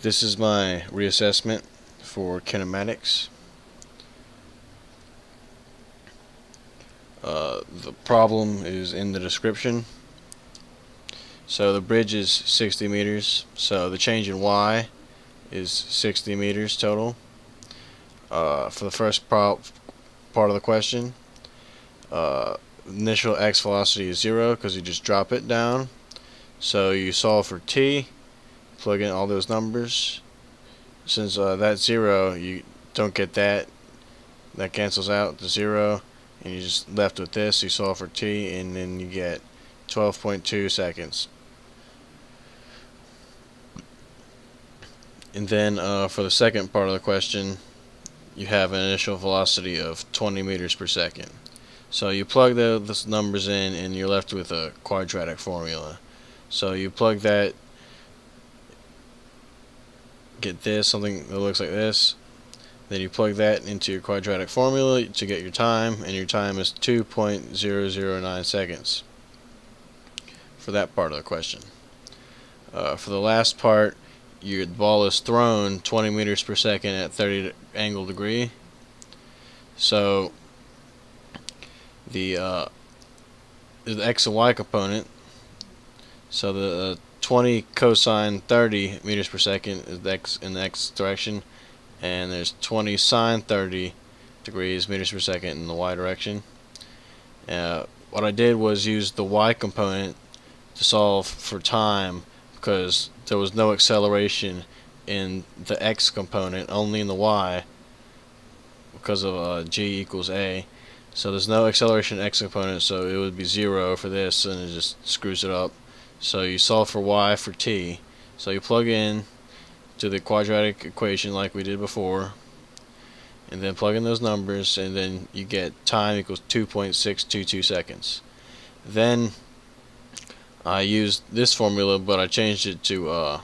This is my reassessment for kinematics. The problem is in the description. So the bridge is 60 meters, so the change in y is 60 meters total. For the first part of the question, initial x velocity is 0 because you just drop it down. So you solve for t, plug in all those numbers. Since that's 0, you don't get that cancels out to 0, and you're just left with this. You solve for t, and then you get 12.2 seconds. And then for the second part of the question, you have an initial velocity of 20 meters per second. So you plug those numbers in, and you're left with a quadratic formula. So you plug that, get this, something that looks like this. Then you plug that into your quadratic formula to get your time, and your time is 2.009 seconds for that part of the question. For the last part, your ball is thrown 20 meters per second at 30 angle degree. So the x and y component, so the 20 cosine 30 meters per second is x in the x direction, and there's 20 sine 30 degrees meters per second in the y direction. What I did was use the y component to solve for time, because there was no acceleration in the x component, only in the y, because of g equals a. So there's no acceleration in x component, so it would be 0 for this, and it just screws it up. So you solve for y for t. So you plug in to the quadratic equation like we did before, and then plug in those numbers, and then you get time equals 2.622 seconds. Then I used this formula, but I changed it to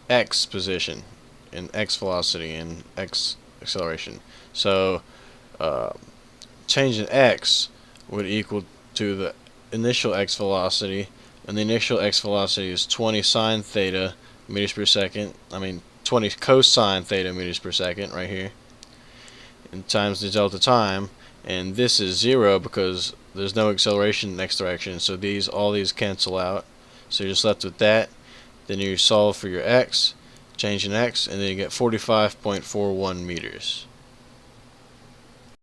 x position and x velocity and x acceleration. So change in x would equal to the initial x velocity, and the initial x velocity is 20 sine theta meters per second. 20 cosine theta meters per second right here, and times the delta time, and this is 0 because there's no acceleration in the x direction, so all these cancel out, so you're just left with that. Then you solve for your x, change in x, and then you get 45.41 meters.